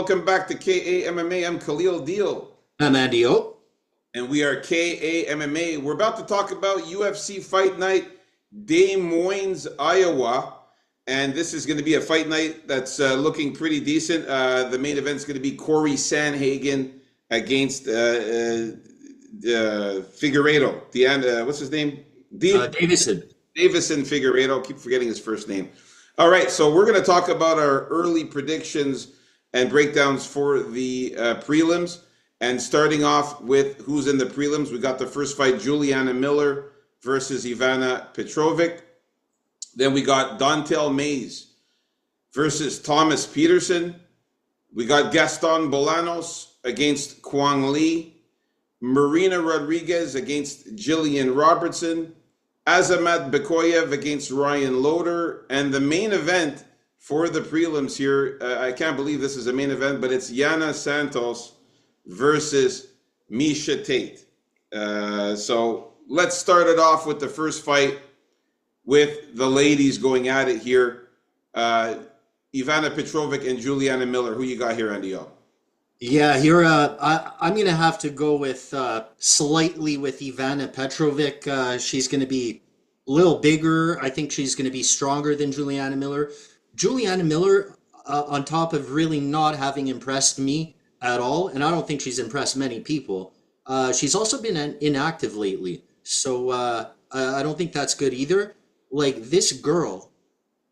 welcome back to KA MMA. I'm Khalil Deal, I'm Andy O. and we are KA MMA. We're about to talk about UFC Fight Night, Des Moines, Iowa, and this is going to be a fight night that's looking pretty decent. The main event is going to be Corey Sandhagen against Figueiredo. What's his name? Davison. Davison Figueiredo. Keep forgetting his first name. All right, so we're going to talk about our early predictions and breakdowns for the prelims. And starting off with who's in the prelims, we got the first fight, Juliana Miller versus Ivana Petrovic. Then we got Dontel Mays versus Thomas Peterson. We got Gaston Bolanos against Kwang Lee. Marina Rodriguez against Jillian Robertson. Azamat Bekoyev against Ryan Loder. And the main event for the prelims here, I can't believe this is a main event, but it's Yana Santos versus Miesha Tate. So let's start it off with the first fight with the ladies going at it here. Ivana Petrovic and Juliana Miller. Who you got here, Andy O? Yeah, here I'm gonna have to go with slightly with Ivana Petrovic. She's gonna be a little bigger. I think she's gonna be stronger than Juliana Miller. Juliana Miller, on top of really not having impressed me at all, and I don't think she's impressed many people. She's also been inactive lately, so I don't think that's good either. Like, this girl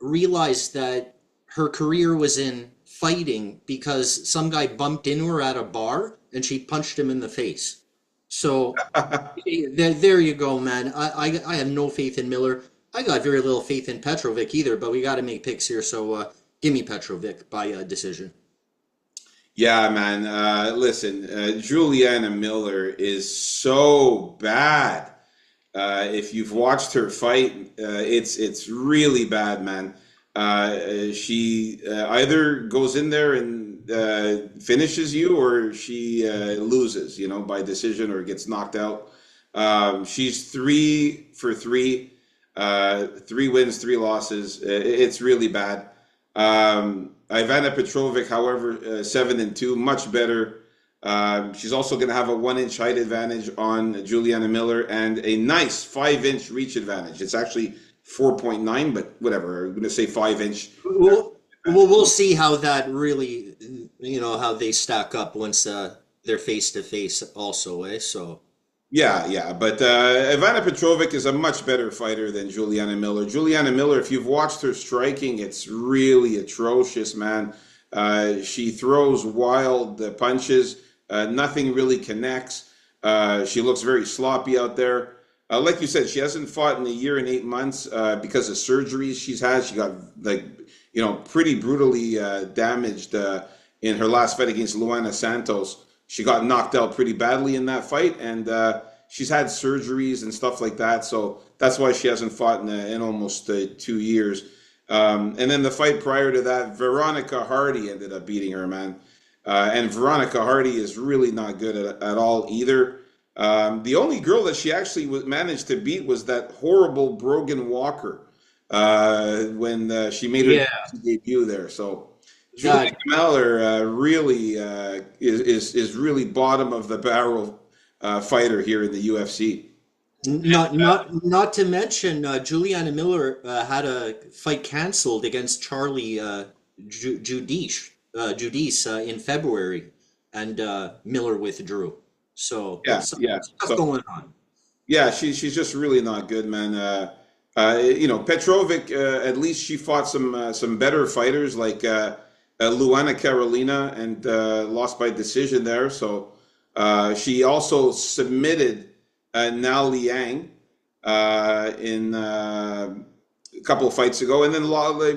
realized that her career was in fighting because some guy bumped into her at a bar and she punched him in the face. So there you go, man. I have no faith in Miller. I got very little faith in Petrovic either, but we got to make picks here. So give me Petrovic by decision. Yeah, man. Listen, Juliana Miller is so bad. If you've watched her fight, it's really bad, man. She either goes in there and finishes you, or she loses, by decision or gets knocked out. She's 3 for 3, 3 wins, 3 losses. It's really bad. Ivana Petrovic, however, 7-2, much better. She's also going to have a 1-inch height advantage on Juliana Miller and a nice 5-inch reach advantage. It's actually 4.9, but whatever. I'm going to say 5-inch. We'll see how that really, how they stack up once they're face to face also, eh? So. Yeah. But Ivana Petrovic is a much better fighter than Juliana Miller. Juliana Miller, if you've watched her striking, it's really atrocious, man. She throws wild punches. Nothing really connects. She looks very sloppy out there. Like you said, she hasn't fought in a year and 8 months because of surgeries she's had. She got pretty brutally damaged in her last fight against Luana Santos. She got knocked out pretty badly in that fight, and she's had surgeries and stuff like that. So that's why she hasn't fought in almost 2 years. And then the fight prior to that, Veronica Hardy ended up beating her, man. And Veronica Hardy is really not good at all either. The only girl that she actually managed to beat was that horrible Brogan Walker when she made her debut there. So Juliana Miller really is really bottom of the barrel fighter here in the UFC. Not to mention Juliana Miller had a fight canceled against Charlie Judice in February, and Miller withdrew. So stuff going on. Yeah, she's just really not good, man. Petrovic, at least she fought some better fighters like Luana Carolina and lost by decision there. So she also submitted Nao Liang in a couple of fights ago, and then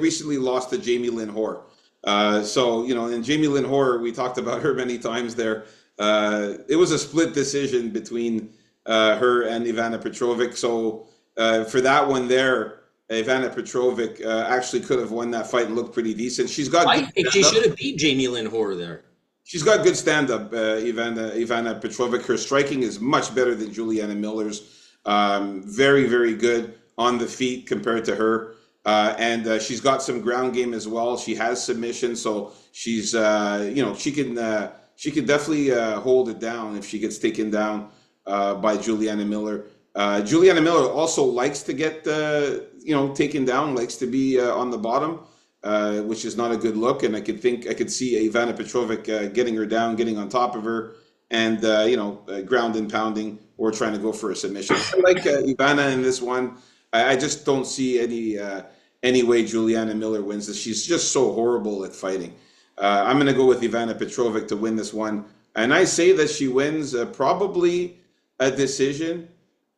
recently lost to Jamie Lynn Hoare. And Jamie Lynn Hoare, we talked about her many times there. It was a split decision between her and Ivana Petrovic. So for that one there, Ivana Petrovic actually could have won that fight and looked pretty decent. I think she should have beat Jamie Lynn Hoare there. She's got good stand-up, Ivana Petrovic. Her striking is much better than Juliana Miller's. Very, very good on the feet compared to her. And she's got some ground game as well. She has submission, so she's she can definitely hold it down if she gets taken down by Juliana Miller. Juliana Miller also likes to get taken down, likes to be on the bottom, which is not a good look. And I could see Ivana Petrovic getting her down, getting on top of her, and ground and pounding or trying to go for a submission. I like Ivana in this one. I just don't see any way Juliana Miller wins this. She's just so horrible at fighting. I'm going to go with Ivana Petrovic to win this one. And I say that she wins probably a decision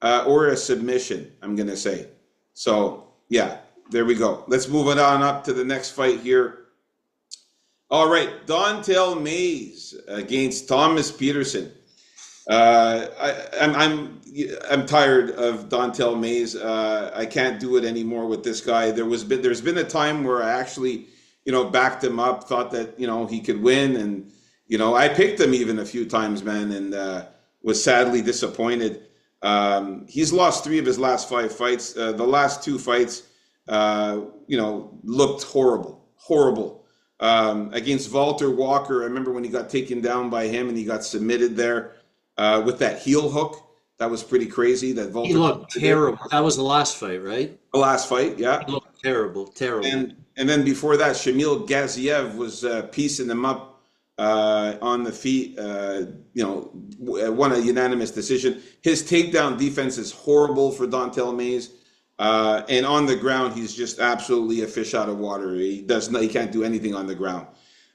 or a submission, I'm going to say. So, yeah, there we go. Let's move it on up to the next fight here. All right, Dontel Mays against Thomas Peterson. I'm tired of Dontel Mays. I can't do it anymore with this guy. There's been a time where I actually, backed him up, thought that, he could win. And, I picked him even a few times, man, and was sadly disappointed. He's lost 3 of his last 5 fights. The last 2 fights, looked horrible. Against Walter Walker, I remember when he got taken down by him and he got submitted there with that heel hook. That was pretty crazy. That Walter, he looked terrible. That was the last fight, right? The last fight, yeah. He looked terrible. And then before that, Shamil Gaziev was piecing him up on the feet. Won a unanimous decision. His takedown defense is horrible for Dontel Mays. And on the ground, he's just absolutely a fish out of water. He can't do anything on the ground.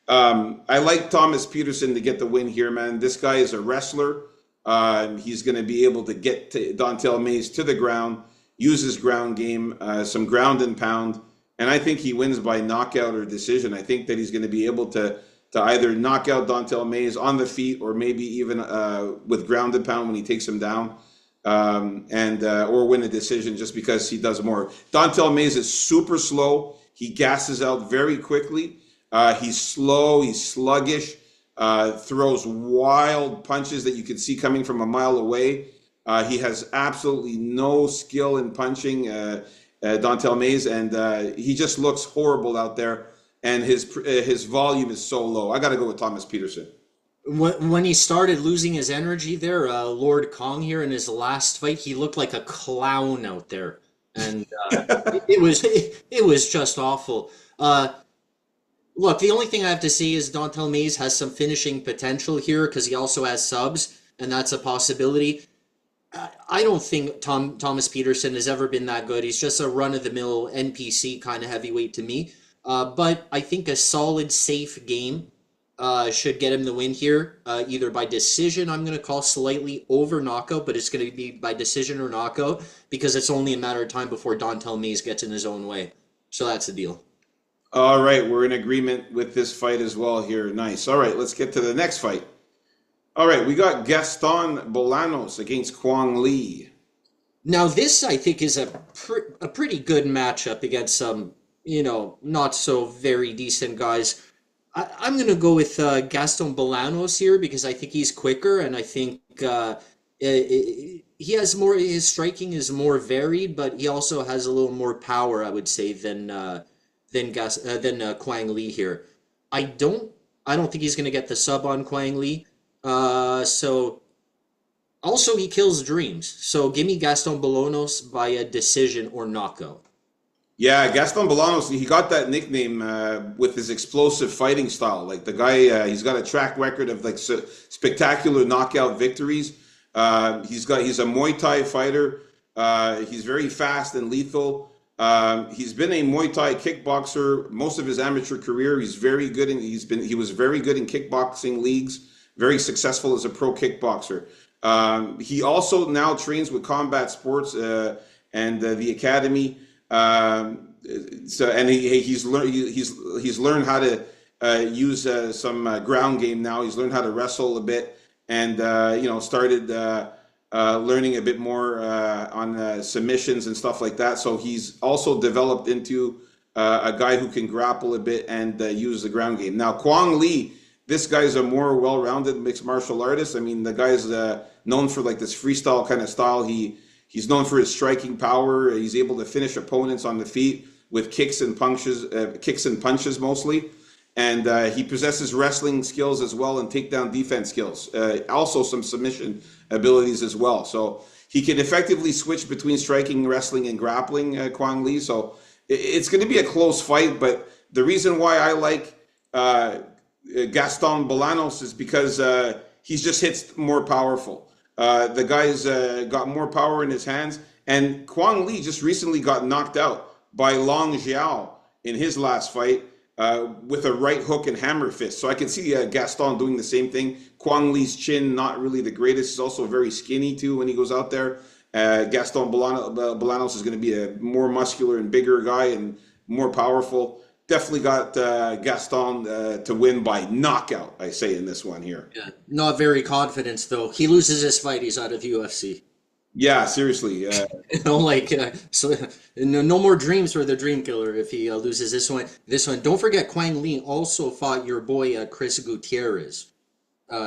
I like Thomas Peterson to get the win here, man. This guy is a wrestler. He's going to be able to get Dontel Mays to the ground, use his ground game, some ground and pound, and I think he wins by knockout or decision. I think that he's going to be able to either knock out Dontel Mays on the feet or maybe even with ground and pound when he takes him down. Or win a decision just because he does more. Dontel Mays is super slow. He gasses out very quickly. He's slow. He's sluggish. Throws wild punches that you can see coming from a mile away. He has absolutely no skill in punching, Dontel Mays, and he just looks horrible out there. And his volume is so low. I got to go with Thomas Peterson. When he started losing his energy there, Lord Kong here in his last fight, he looked like a clown out there, and it was just awful. Look, the only thing I have to say is Dontel Mays has some finishing potential here because he also has subs, and that's a possibility. I don't think Thomas Peterson has ever been that good. He's just a run-of-the-mill NPC kind of heavyweight to me. But I think a solid, safe game should get him the win here, either by decision, I'm going to call slightly over knockout, but it's going to be by decision or knockout because it's only a matter of time before Dontel Mays gets in his own way. So that's the deal. All right, we're in agreement with this fight as well here. Nice. All right, let's get to the next fight. All right, we got Gaston Bolanos against Kwang Lee. Now this, I think, is a pretty good matchup against some, not so very decent guys. I'm going to go with Gaston Bolanos here because I think he's quicker and I think he has more. His striking is more varied, but he also has a little more power, I would say, than Kwang Lee here. I don't think he's going to get the sub on Kwang Lee. So also he kills dreams. So give me Gaston Bolanos by a decision or knockout. Yeah, Gaston Bolanos, he got that nickname with his explosive fighting style. Like the guy, he's got a track record of like spectacular knockout victories. He's a Muay Thai fighter. He's very fast and lethal. He's been a Muay Thai kickboxer most of his amateur career. He was very good in kickboxing leagues. Very successful as a pro kickboxer. He also now trains with Combat Sports and the Academy. He's learned how to use some ground game now. He's learned how to wrestle a bit, and started learning a bit more on submissions and stuff like that. So he's also developed into a guy who can grapple a bit and use the ground game. Now Kwang Lee, this guy's a more well-rounded mixed martial artist. I mean, the guy's known for like this freestyle kind of style. He's known for his striking power. He's able to finish opponents on the feet. with kicks and punches mostly. And he possesses wrestling skills as well and takedown defense skills. Also some submission abilities as well. So he can effectively switch between striking, wrestling, and grappling, Kwang Lee. So it's going to be a close fight. But the reason why I like Gaston Bolanos is because he's just hits more powerful. The guy's got more power in his hands. And Kwang Lee just recently got knocked out by Long Jiao in his last fight. With a right hook and hammer fist. So I can see Gaston doing the same thing. Kwang Lee's chin, not really the greatest. He's also very skinny too when he goes out there. Gaston Bolanos is going to be a more muscular and bigger guy and more powerful. Definitely got Gaston to win by knockout, I say, in this one here. Yeah, not very confident though. He loses this fight, he's out of the UFC. Yeah, seriously. So no more dreams for the Dream Killer if he loses this one. Don't forget, Kwang Lee also fought your boy Chris Gutierrez.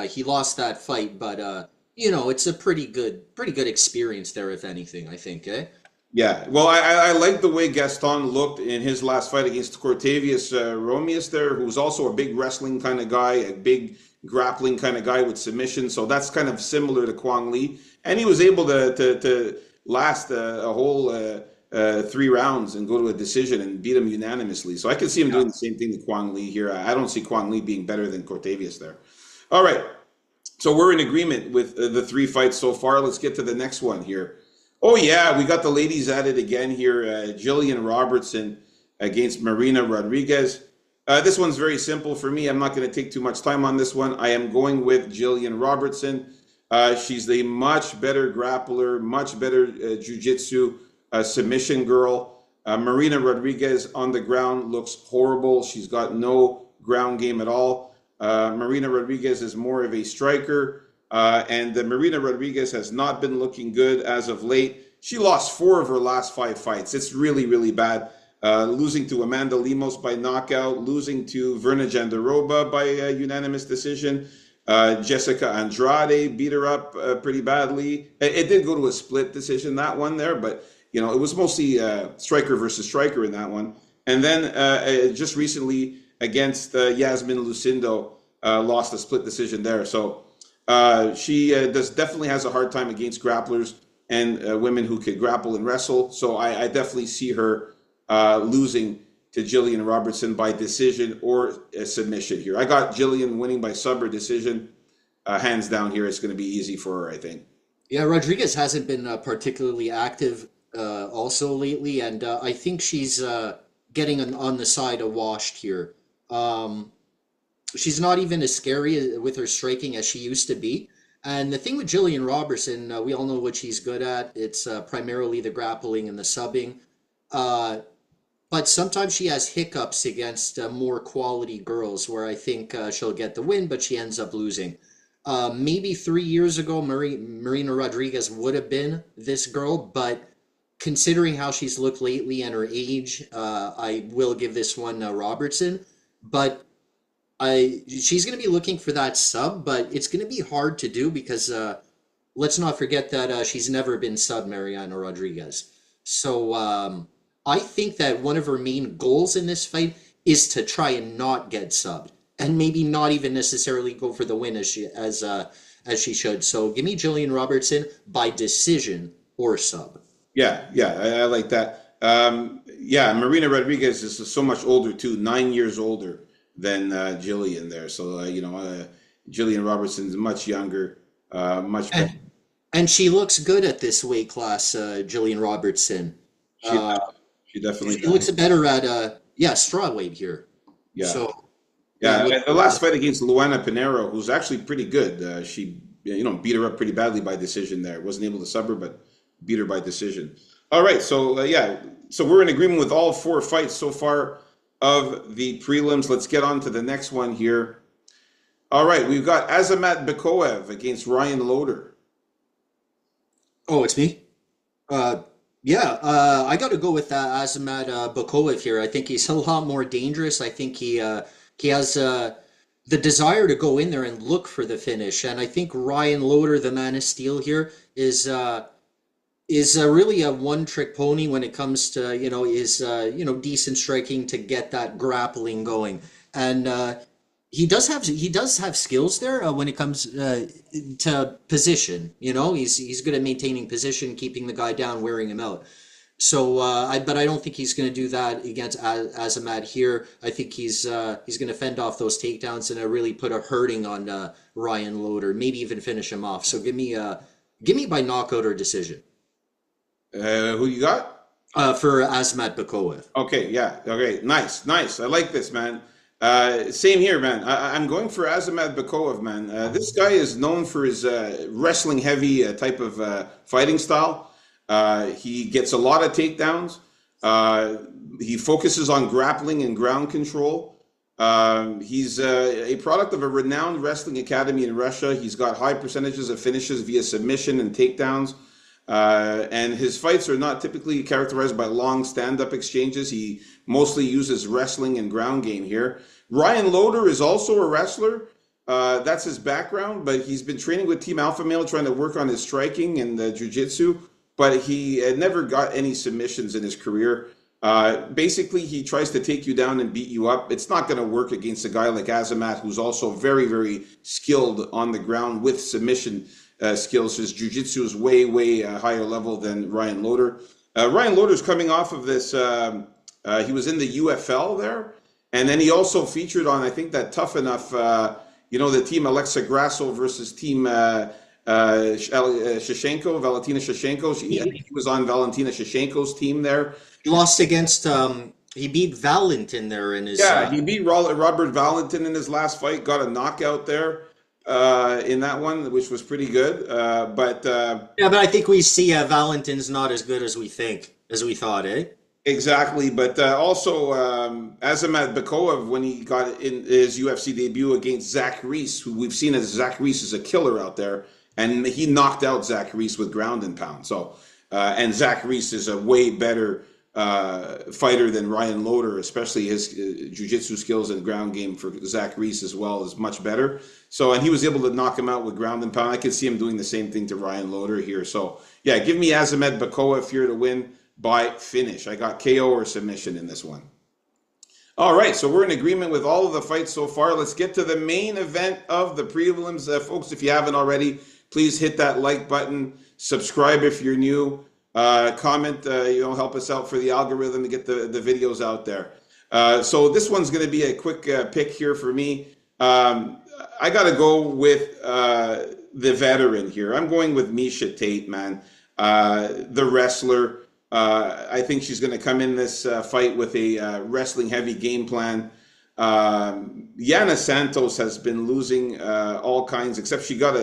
He lost that fight, but it's a pretty good experience there, if anything. I think, eh? Yeah. Well, I like the way Gaston looked in his last fight against Cortavius Romius there, who's also a big wrestling kind of guy, a big grappling kind of guy with submission. So that's kind of similar to Kwang Lee. And he was able to last a whole 3 rounds and go to a decision and beat him unanimously. So I can see him doing the same thing to Kwang Lee here. I don't see Kwang Lee being better than Cortavius there. All right. So we're in agreement with the 3 fights so far. Let's get to the next one here. Oh, yeah, we got the ladies at it again here. Jillian Robertson against Marina Rodriguez. This one's very simple for me. I'm not going to take too much time on this one. I am going with Jillian Robertson. She's the much better grappler, much better jiu-jitsu submission girl. Marina Rodriguez on the ground looks horrible. She's got no ground game at all. Marina Rodriguez is more of a striker. And Marina Rodriguez has not been looking good as of late. She lost 4 of her last 5 fights. It's really, really bad. Losing to Amanda Lemos by knockout, losing to Verna Jandaroba by unanimous decision. Jessica Andrade beat her up pretty badly. It did go to a split decision, that one there, but it was mostly striker versus striker in that one. And then just recently against Yasmin Lucindo, lost a split decision there. So she definitely has a hard time against grapplers and women who could grapple and wrestle. So I definitely see her losing to Jillian Robertson by decision or a submission here. I got Jillian winning by sub or decision. Hands down here, it's going to be easy for her, I think. Yeah, Rodriguez hasn't been particularly active also lately, and I think she's getting on the side of washed here. She's not even as scary with her striking as she used to be. And the thing with Jillian Robertson, we all know what she's good at. It's primarily the grappling and the subbing. But sometimes she has hiccups against more quality girls where I think she'll get the win, but she ends up losing. Maybe 3 years ago, Marina Rodriguez would have been this girl, but considering how she's looked lately and her age, I will give this one Robertson. But she's going to be looking for that sub, but it's going to be hard to do because let's not forget that she's never been sub Mariana Rodriguez. So I think that one of her main goals in this fight is to try and not get subbed, and maybe not even necessarily go for the win as she should. So give me Jillian Robertson by decision or sub. Yeah, I like that. Marina Rodriguez is so much older too, 9 years older than Jillian there. So Jillian Robertson's much younger, much better. And she looks good at this weight class, Jillian Robertson. She definitely looks better at strawweight here. Yeah. So the last fight against Luana Pinheiro, who's actually pretty good. She beat her up pretty badly by decision there. Wasn't able to sub her, but beat her by decision. All right, so so we're in agreement with all 4 fights so far of the prelims. Let's get on to the next one here. All right, we've got Azamat Bikoev against Ryan Loder. Oh, it's me? I got to go with Azamat Bikoev here. I think he's a lot more dangerous. I think he has the desire to go in there and look for the finish. And I think Ryan Loder, the Man of Steel here, is is really a one-trick pony when it comes to, is decent striking to get that grappling going. And he does have skills there when it comes to position. He's good at maintaining position, keeping the guy down, wearing him out. So, but I don't think he's going to do that against Azamat here. I think he's going to fend off those takedowns and really put a hurting on Ryan Loder, maybe even finish him off. So give me by knockout or decision Who you got? for Azamat Bakoev. Okay, yeah. Okay, nice, nice. I like this, man. Same here, man. I'm going for Azamat Bakoev, man. This guy is known for his wrestling heavy type of fighting style. He gets a lot of takedowns. He focuses on grappling and ground control. He's a product of a renowned wrestling academy in Russia. He's got high percentages of finishes via submission and takedowns. And his fights are not typically characterized by long stand-up exchanges. He mostly uses wrestling and ground game here. Ryan Loder is also a wrestler. That's his background, but he's been training with Team Alpha Male, trying to work on his striking and jiu-jitsu, but he had never got any submissions in his career. Basically, he tries to take you down and beat you up. It's not going to work against a guy like Azamat, who's also very, very skilled on the ground with submission skills. His jiu-jitsu is way, way higher level than Ryan Loder. Ryan Loder's coming off of this. He was in the UFL there, and then he also featured on, I think, that Tough Enough, the team Alexa Grasso versus team Shashenko, Valentina Shashenko. I think he was on Valentina Shashenko's team there. He lost against he beat Valentin there in his Yeah, he beat Robert Valentin in his last fight, got a knockout there in that one, which was pretty good. yeah, but I think we see Valentin's not as good as we thought, eh? Exactly, but also Azamat Bakoev, when he got in his UFC debut against Zach Reese, who we've seen as Zach Reese is a killer out there, and he knocked out Zach Reese with ground and pound. So, and Zach Reese is a way better fighter than Ryan Loder, especially his jiu-jitsu skills and ground game for Zach Reese as well is much better. So, and he was able to knock him out with ground and pound. I can see him doing the same thing to Ryan Loder here. So, yeah, give me Azamat Bakoev here to win by finish. I got KO or submission in this one. All right, so we're in agreement with all of the fights so far. Let's get to the main event of the prelims. Folks, if you haven't already, please hit that like button, subscribe if you're new, comment, help us out for the algorithm to get the videos out there. So this one's going to be a quick pick here for me. I got to go with the veteran here. I'm going with Miesha Tate, man, the wrestler. I think she's going to come in this fight with a wrestling heavy game plan. Yana Santos has been losing all kinds, except she got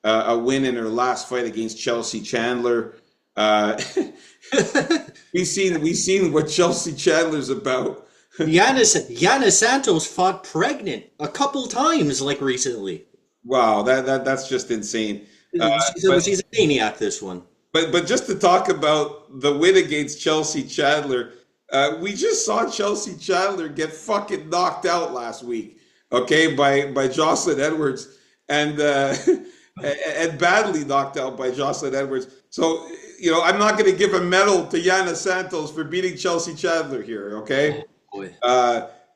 a win in her last fight against Chelsea Chandler. We've seen what Chelsea Chandler's about. Yana Santos fought pregnant a couple times, like recently. Wow, that's just insane. She's a maniac, this one. But just to talk about the win against Chelsea Chandler, we just saw Chelsea Chandler get fucking knocked out last week, okay, by Jocelyn Edwards, and and badly knocked out by Jocelyn Edwards. So, I'm not going to give a medal to Yana Santos for beating Chelsea Chandler here, okay? Oh, boy.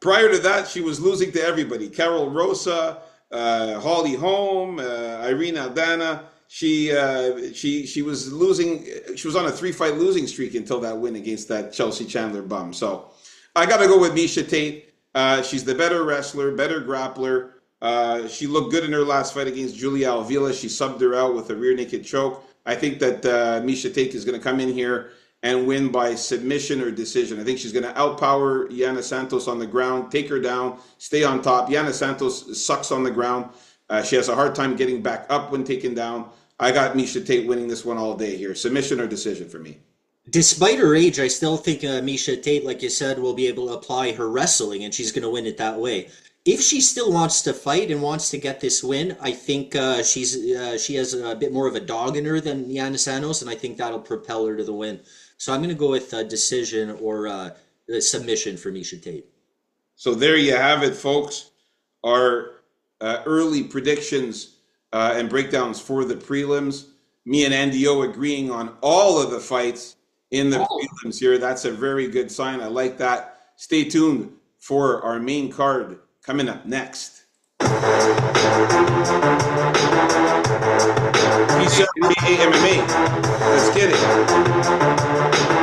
Prior to that, she was losing to everybody. Carol Rosa, Holly Holm, Irene Aldana. She was losing. She was on a 3-fight losing streak until that win against that Chelsea Chandler bum. So I got to go with Miesha Tate. She's the better wrestler, better grappler. She looked good in her last fight against Julia Alvila. She subbed her out with a rear naked choke. I think that Miesha Tate is going to come in here and win by submission or decision. I think she's going to outpower Yana Santos on the ground, take her down, stay on top. Yana Santos sucks on the ground. She has a hard time getting back up when taken down. I got Miesha Tate winning this one all day here. Submission or decision for me. Despite her age, I still think Miesha Tate, like you said, will be able to apply her wrestling, and she's going to win it that way. If she still wants to fight and wants to get this win, I think she has a bit more of a dog in her than Yana Santos, and I think that'll propel her to the win. So I'm going to go with decision or submission for Miesha Tate. So there you have it, folks. Our early predictions and breakdowns for the prelims. me and NDO agreeing on all of the fights in the prelims here. That's a very good sign. I like that. Stay tuned for our main card coming up next. PCRPA MMA. Let's get it.